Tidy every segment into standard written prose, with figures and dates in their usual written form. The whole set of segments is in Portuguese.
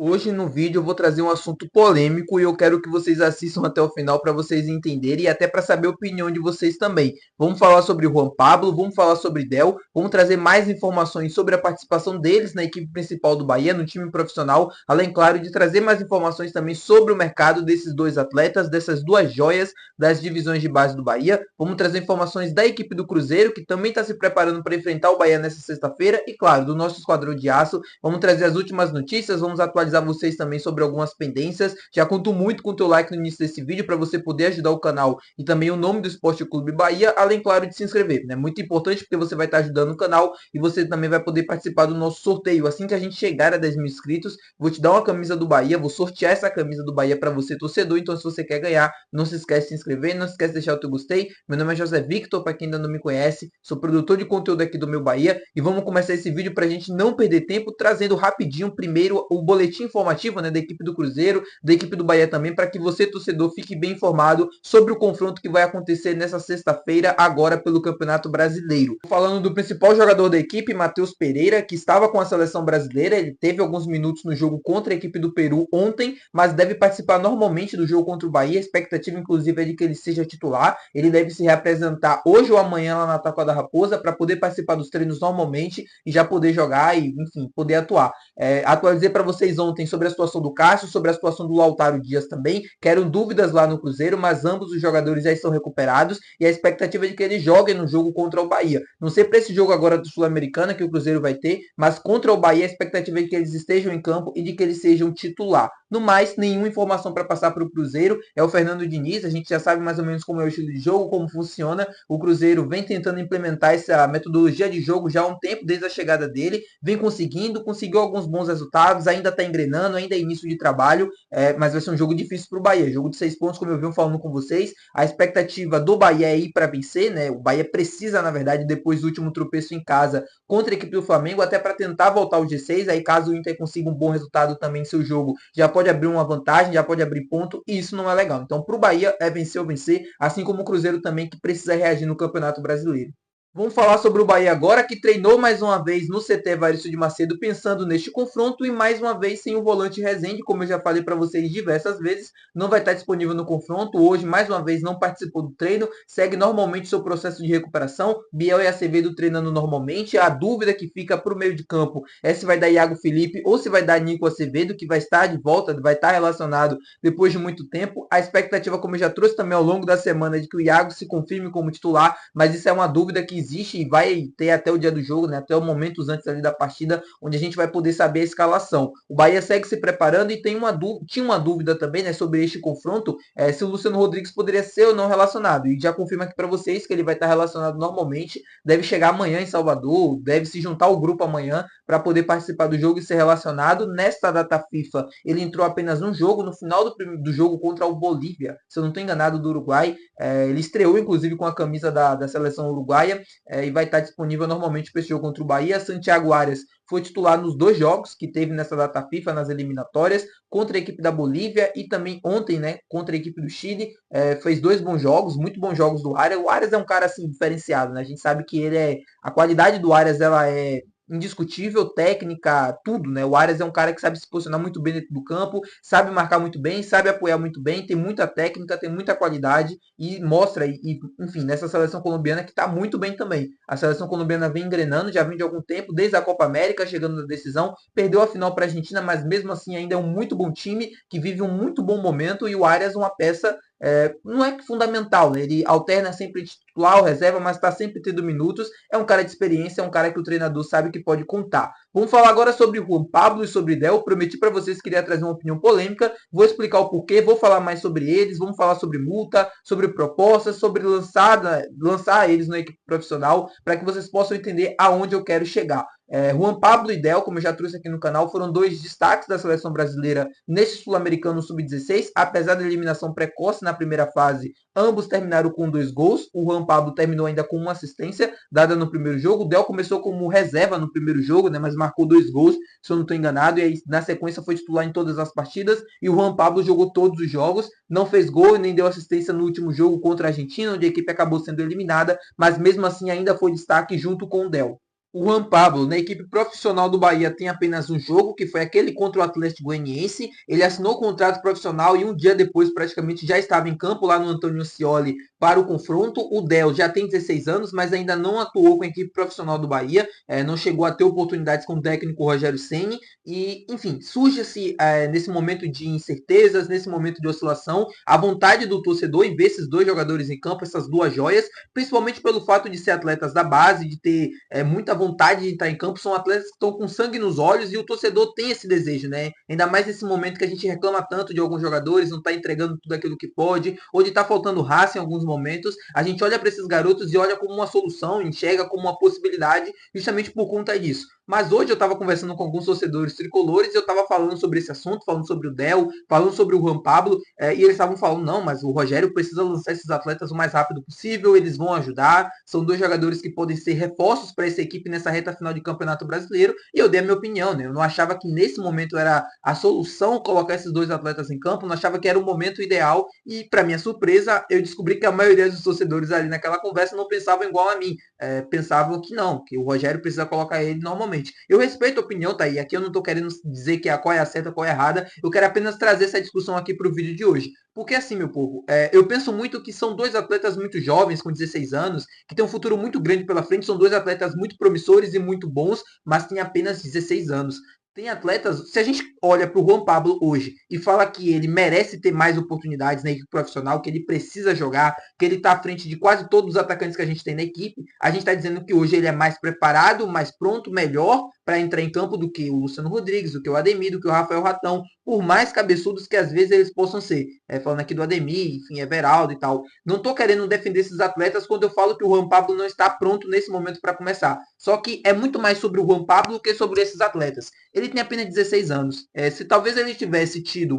Hoje no vídeo eu vou trazer um assunto polêmico e eu quero que vocês assistam até o final para vocês entenderem e até para saber a opinião de vocês também. Vamos falar sobre o Juan Pablo, vamos falar sobre Del, vamos trazer mais informações sobre a participação deles na equipe principal do Bahia, no time profissional, além, claro, de trazer mais informações também sobre o mercado desses dois atletas, dessas duas joias das divisões de base do Bahia. Vamos trazer informações da equipe do Cruzeiro, que também está se preparando para enfrentar o Bahia nessa sexta-feira, e, claro, do nosso esquadrão de aço. Vamos trazer as últimas notícias, vamos atualizar vocês também sobre algumas pendências. Já conto muito com o teu like no início desse vídeo para você poder ajudar o canal e também o nome do Esporte Clube Bahia, além, claro, de se inscrever. É muito importante porque você vai estar ajudando o canal e você também vai poder participar do nosso sorteio. Assim que a gente chegar a 10 mil inscritos, vou te dar uma camisa do Bahia, vou sortear essa camisa do Bahia para você, torcedor. Então, se você quer ganhar, não se esquece de se inscrever, não se esquece de deixar o teu gostei. Meu nome é José Victor, para quem ainda não me conhece, sou produtor de conteúdo aqui do Meu Bahia e vamos começar esse vídeo para a gente não perder tempo, trazendo rapidinho primeiro o boletim informativo, né, da equipe do Cruzeiro, da equipe do Bahia também, para que você, torcedor, fique bem informado sobre o confronto que vai acontecer nessa sexta-feira, agora pelo Campeonato Brasileiro. Falando do principal jogador da equipe, Matheus Pereira, que estava com a seleção brasileira, ele teve alguns minutos no jogo contra a equipe do Peru ontem, mas deve participar normalmente do jogo contra o Bahia. A expectativa, inclusive, é de que ele seja titular. Ele deve se reapresentar hoje ou amanhã lá na Taquara da Raposa para poder participar dos treinos normalmente e já poder jogar e, enfim, poder atuar. Atualizei para vocês ontem sobre a situação do Cássio, sobre a situação do Lautaro Dias também, que eram dúvidas lá no Cruzeiro, mas ambos os jogadores já estão recuperados e a expectativa é de que eles joguem no jogo contra o Bahia. Não sei para esse jogo agora do Sul-Americana que o Cruzeiro vai ter, mas contra o Bahia a expectativa é de que eles estejam em campo e de que eles sejam titular. No mais, nenhuma informação para passar para o Cruzeiro. É o Fernando Diniz, a gente já sabe mais ou menos como é o estilo de jogo, como funciona. O Cruzeiro vem tentando implementar essa metodologia de jogo já há um tempo, desde a chegada dele, vem conseguiu alguns bons resultados, ainda está engrenando, ainda é início de trabalho, mas vai ser um jogo difícil para o Bahia. Jogo de 6 pontos, como eu venho falando com vocês. A expectativa do Bahia é ir para vencer, né? O Bahia precisa, na verdade, depois do último tropeço em casa contra a equipe do Flamengo, até para tentar voltar ao G6. Aí, caso o Inter consiga um bom resultado também em seu jogo, já pode abrir uma vantagem, já pode abrir ponto, e isso não é legal. Então, para o Bahia é vencer ou vencer, assim como o Cruzeiro também, que precisa reagir no Campeonato Brasileiro. Vamos falar sobre o Bahia agora, que treinou mais uma vez no CT Evaristo de Macedo, pensando neste confronto, e mais uma vez sem o volante Rezende, como eu já falei para vocês diversas vezes, não vai estar disponível no confronto. Hoje, mais uma vez, não participou do treino, segue normalmente seu processo de recuperação. Biel e Acevedo treinando normalmente. A dúvida que fica para o meio de campo é se vai dar Iago Felipe ou se vai dar Nico Acevedo, que vai estar de volta, vai estar relacionado depois de muito tempo. A expectativa, como eu já trouxe também ao longo da semana, é de que o Iago se confirme como titular, mas isso é uma dúvida que existe e vai ter até o dia do jogo, né, até o momentos antes ali da partida, onde a gente vai poder saber a escalação. O Bahia segue se preparando e tinha uma dúvida também, né, sobre este confronto, se o Luciano Rodrigues poderia ser ou não relacionado, e já confirma aqui para vocês que ele vai estar relacionado normalmente, deve chegar amanhã em Salvador, deve se juntar ao grupo amanhã para poder participar do jogo e ser relacionado. Nesta data FIFA, ele entrou apenas num jogo, no final do jogo contra o Bolívia, se eu não estou enganado, do Uruguai. Ele estreou, inclusive, com a camisa da seleção uruguaia, e vai estar disponível normalmente para esse jogo contra o Bahia. Santiago Arias foi titular nos dois jogos que teve nessa data FIFA, nas eliminatórias, contra a equipe da Bolívia e também ontem, né, contra a equipe do Chile. Fez dois bons jogos, muito bons jogos do Arias. O Arias é um cara assim diferenciado, né? A gente sabe que a qualidade do Arias, ela é indiscutível, técnica, tudo, né? O Arias é um cara que sabe se posicionar muito bem dentro do campo, sabe marcar muito bem, sabe apoiar muito bem, tem muita técnica, tem muita qualidade e mostra, enfim, nessa seleção colombiana que está muito bem também. A seleção colombiana vem engrenando, já vem de algum tempo, desde a Copa América, chegando na decisão, perdeu a final para a Argentina, mas mesmo assim ainda é um muito bom time, que vive um muito bom momento, e o Arias é uma peça, não é fundamental, né? Ele alterna sempre de titular ou reserva, mas está sempre tendo minutos. É um cara de experiência, é um cara que o treinador sabe que pode contar. Vamos falar agora sobre o Juan Pablo e sobre Del. Prometi para vocês que iria trazer uma opinião polêmica. Vou explicar o porquê, vou falar mais sobre eles, vamos falar sobre multa, sobre propostas, sobre lançar eles na equipe profissional, para que vocês possam entender aonde eu quero chegar. Juan Pablo e Del, como eu já trouxe aqui no canal, foram dois destaques da seleção brasileira neste Sul-Americano Sub-16, apesar da eliminação precoce na primeira fase. Ambos terminaram com 2 gols. O Juan Pablo terminou ainda com uma assistência dada no primeiro jogo. O Del começou como reserva no primeiro jogo, né, mas marcou 2 gols, se eu não estou enganado. E aí, na sequência, foi titular em todas as partidas. E o Juan Pablo jogou todos os jogos. Não fez gol e nem deu assistência no último jogo contra a Argentina, onde a equipe acabou sendo eliminada. Mas mesmo assim, ainda foi destaque junto com o Del. O Juan Pablo, na equipe profissional do Bahia, tem apenas um jogo, que foi aquele contra o Atlético Goianiense. Ele assinou o contrato profissional e um dia depois, praticamente, já estava em campo lá no Antônio Scioli para o confronto. O Del já tem 16 anos, mas ainda não atuou com a equipe profissional do Bahia, não chegou a ter oportunidades com o técnico Rogério Ceni. E, enfim, surge-se nesse momento de incertezas, nesse momento de oscilação, a vontade do torcedor em ver esses dois jogadores em campo, essas duas joias, principalmente pelo fato de ser atletas da base, de ter muita vontade de estar em campo, são atletas que estão com sangue nos olhos e o torcedor tem esse desejo, né? Ainda mais nesse momento que a gente reclama tanto de alguns jogadores, não está entregando tudo aquilo que pode, ou de estar faltando raça em alguns momentos. A gente olha para esses garotos e olha como uma solução, enxerga como uma possibilidade, justamente por conta disso. Mas hoje eu estava conversando com alguns torcedores tricolores e eu estava falando sobre esse assunto, falando sobre o Del, falando sobre o Juan Pablo, e eles estavam falando, não, mas o Rogério precisa lançar esses atletas o mais rápido possível, eles vão ajudar, são dois jogadores que podem ser reforços para essa equipe nessa reta final de Campeonato Brasileiro, e eu dei a minha opinião, né? Eu não achava que nesse momento era a solução colocar esses dois atletas em campo, não achava que era o momento ideal, e para minha surpresa, eu descobri que a maioria dos torcedores ali naquela conversa não pensavam igual a mim, pensavam que não, que o Rogério precisa colocar ele normalmente. Eu respeito a opinião, tá aí, aqui eu não estou querendo dizer que qual é a certa, qual é a errada, eu quero apenas trazer essa discussão aqui para o vídeo de hoje. Porque assim, meu povo, eu penso muito que são dois atletas muito jovens, com 16 anos, que têm um futuro muito grande pela frente, são dois atletas muito promissores e muito bons, mas têm apenas 16 anos. Tem atletas, se a gente olha para o Juan Pablo hoje e fala que ele merece ter mais oportunidades na equipe profissional, que ele precisa jogar, que ele está à frente de quase todos os atacantes que a gente tem na equipe, a gente está dizendo que hoje ele é mais preparado, mais pronto, melhor para entrar em campo do que o Luciano Rodrigues, do que o Ademir, do que o Rafael Ratão, por mais cabeçudos que às vezes eles possam ser. Falando aqui do Ademir, enfim, Everaldo e tal. Não estou querendo defender esses atletas quando eu falo que o Juan Pablo não está pronto nesse momento para começar. Só que é muito mais sobre o Juan Pablo do que sobre esses atletas. Ele tem apenas 16 anos. Se talvez ele tivesse tido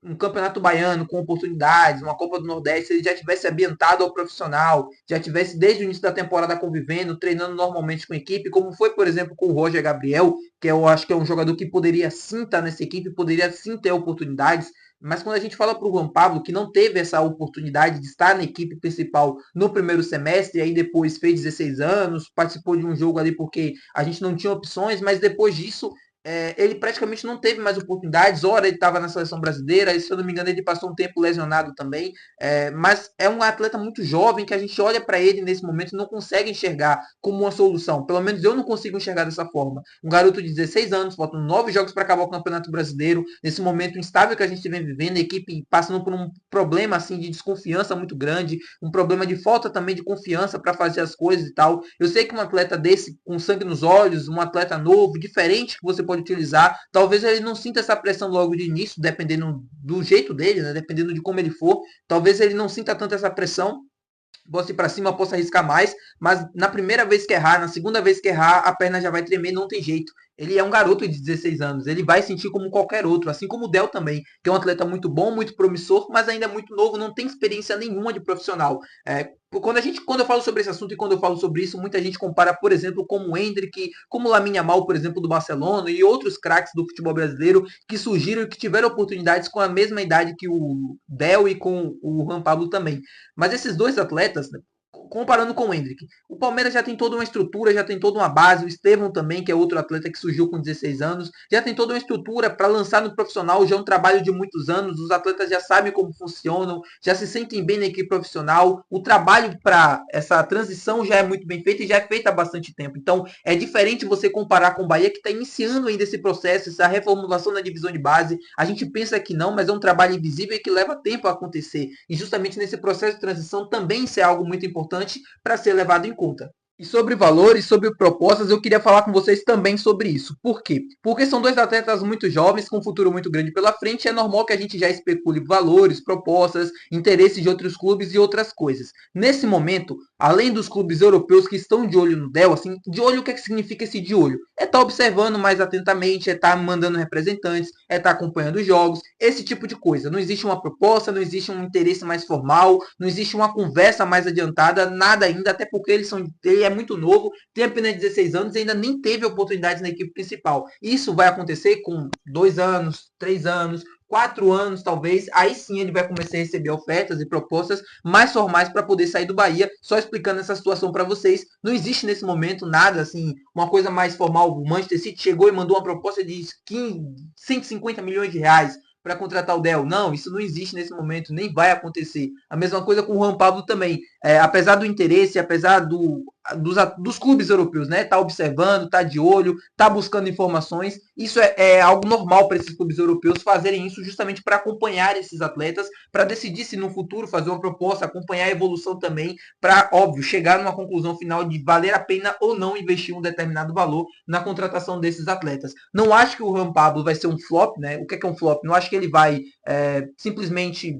um campeonato baiano com oportunidades, uma Copa do Nordeste, ele já tivesse ambientado ao profissional, já tivesse desde o início da temporada convivendo, treinando normalmente com a equipe, como foi, por exemplo, com o Roger Gabriel, que eu acho que é um jogador que poderia sim estar nessa equipe, poderia sim ter oportunidades. Mas quando a gente fala para o Juan Pablo, que não teve essa oportunidade de estar na equipe principal no primeiro semestre, e aí depois fez 16 anos, participou de um jogo ali porque a gente não tinha opções, mas depois disso ele praticamente não teve mais oportunidades. Ora, ele estava na seleção brasileira, e, se eu não me engano, ele passou um tempo lesionado também. Mas é um atleta muito jovem que a gente olha para ele nesse momento e não consegue enxergar como uma solução. Pelo menos eu não consigo enxergar dessa forma. Um garoto de 16 anos, faltam 9 jogos para acabar o Campeonato Brasileiro, nesse momento instável que a gente vem vivendo, a equipe passando por um problema assim de desconfiança muito grande, um problema de falta também de confiança para fazer as coisas e tal. Eu sei que um atleta desse, com sangue nos olhos, um atleta novo, diferente, que você pode utilizar, talvez ele não sinta essa pressão logo de início, dependendo do jeito dele, né? Dependendo de como ele for, talvez ele não sinta tanto essa pressão, posso ir para cima, posso arriscar mais, mas na primeira vez que errar, na segunda vez que errar, a perna já vai tremer, não tem jeito. Ele é um garoto de 16 anos, ele vai sentir como qualquer outro, assim como o Del também, que é um atleta muito bom, muito promissor, mas ainda é muito novo, não tem experiência nenhuma de profissional. Quando eu falo sobre esse assunto e quando eu falo sobre isso, muita gente compara, por exemplo, como o Endrick, como o Lamine Yamal, por exemplo, do Barcelona, e outros craques do futebol brasileiro que surgiram e que tiveram oportunidades com a mesma idade que o Del e com o Juan Pablo também. Mas esses dois atletas, né, comparando com o Endrick, o Palmeiras já tem toda uma estrutura, já tem toda uma base, o Estevão também, que é outro atleta que surgiu com 16 anos, já tem toda uma estrutura para lançar no profissional, já é um trabalho de muitos anos, os atletas já sabem como funcionam, já se sentem bem na equipe profissional, o trabalho para essa transição já é muito bem feito e já é feito há bastante tempo. Então, é diferente você comparar com o Bahia, que está iniciando ainda esse processo, essa reformulação na divisão de base. A gente pensa que não, mas é um trabalho invisível e que leva tempo a acontecer. E justamente nesse processo de transição também isso é algo muito importante para ser levado em conta. E sobre valores, sobre propostas, eu queria falar com vocês também sobre isso. Por quê? Porque são dois atletas muito jovens, com um futuro muito grande pela frente, e é normal que a gente já especule valores, propostas, interesses de outros clubes e outras coisas. Nesse momento, além dos clubes europeus que estão de olho no Del, assim, de olho, o que significa esse de olho? É estar observando mais atentamente, é estar mandando representantes, é estar acompanhando os jogos, esse tipo de coisa. Não existe uma proposta, não existe um interesse mais formal, não existe uma conversa mais adiantada, nada ainda, até porque ele é muito novo, tem apenas 16 anos e ainda nem teve oportunidade na equipe principal. Isso vai acontecer com 2 anos, 3 anos, 4 anos, talvez, aí sim ele vai começar a receber ofertas e propostas mais formais para poder sair do Bahia. Só explicando essa situação para vocês, não existe nesse momento nada assim, uma coisa mais formal. O Manchester City chegou e mandou uma proposta de 150 milhões de reais para contratar o Del. Não, isso não existe nesse momento, nem vai acontecer. A mesma coisa com o Juan Pablo também. Apesar do interesse, apesar dos clubes europeus, né? Tá observando, tá de olho, tá buscando informações. Isso é algo normal para esses clubes europeus fazerem isso justamente para acompanhar esses atletas, para decidir se no futuro fazer uma proposta, acompanhar a evolução também, para, óbvio, chegar numa conclusão final de valer a pena ou não investir um determinado valor na contratação desses atletas. Não acho que o Juan Pablo vai ser um flop, né? O que é um flop? Não acho que ele vai simplesmente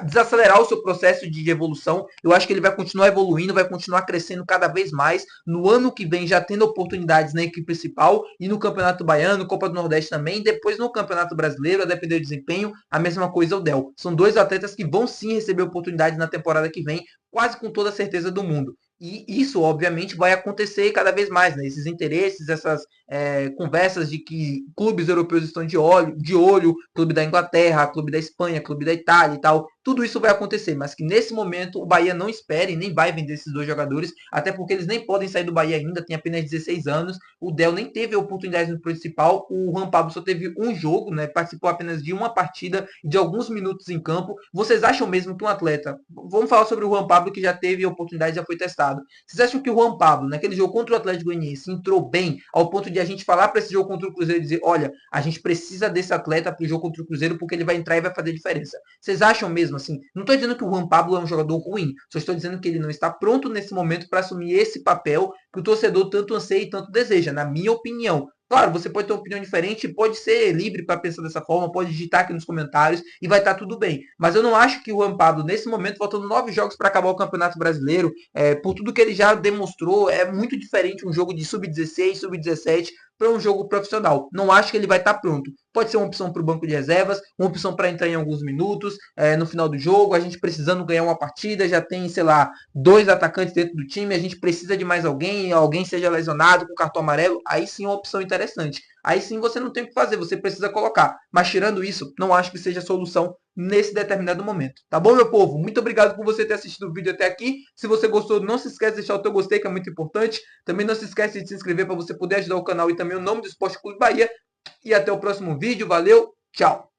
desacelerar o seu processo de evolução. Eu acho que ele vai continuar evoluindo, vai continuar crescendo cada vez mais. No ano que vem já tendo oportunidades na equipe principal e no Campeonato Baiano, Copa do Nordeste também. Depois no Campeonato Brasileiro, a depender do desempenho, a mesma coisa o Del. São dois atletas que vão sim receber oportunidades na temporada que vem, quase com toda a certeza do mundo. E isso, obviamente, vai acontecer cada vez mais, né? Esses interesses, essas conversas de que clubes europeus estão de olho, clube da Inglaterra, clube da Espanha, clube da Itália e tal, tudo isso vai acontecer, mas que nesse momento o Bahia não espere, nem vai vender esses dois jogadores, até porque eles nem podem sair do Bahia ainda, tem apenas 16 anos, o Del nem teve a oportunidade no principal, o Juan Pablo só teve um jogo, né? Participou apenas de uma partida, de alguns minutos em campo. Vocês acham mesmo que um atleta, vamos falar sobre o Juan Pablo que já teve a oportunidade, já foi testado, vocês acham que o Juan Pablo, naquele jogo contra o Atlético Goianiense, entrou bem ao ponto de a gente falar para esse jogo contra o Cruzeiro e dizer, olha, a gente precisa desse atleta para o jogo contra o Cruzeiro porque ele vai entrar e vai fazer diferença? Vocês acham mesmo assim? Não estou dizendo que o Juan Pablo é um jogador ruim, só estou dizendo que ele não está pronto nesse momento para assumir esse papel que o torcedor tanto anseia e tanto deseja, na minha opinião. Claro, você pode ter uma opinião diferente, pode ser livre para pensar dessa forma, pode digitar aqui nos comentários e vai estar tudo bem. Mas eu não acho que o Juan Pablo, nesse momento, faltando 9 jogos para acabar o Campeonato Brasileiro, por tudo que ele já demonstrou, é muito diferente um jogo de sub-16, sub-17 para um jogo profissional. Não acho que ele vai estar pronto. Pode ser uma opção para o banco de reservas, uma opção para entrar em alguns minutos, no final do jogo, a gente precisando ganhar uma partida, já tem, sei lá, 2 atacantes dentro do time, a gente precisa de mais alguém seja lesionado com cartão amarelo, aí sim é uma opção interessante. Aí sim você não tem o que fazer, você precisa colocar. Mas tirando isso, não acho que seja a solução nesse determinado momento. Tá bom, meu povo? Muito obrigado por você ter assistido o vídeo até aqui. Se você gostou, não se esquece de deixar o teu gostei, que é muito importante. Também não se esquece de se inscrever para você poder ajudar o canal e também o nome do Esporte Clube Bahia. E até o próximo vídeo. Valeu, tchau!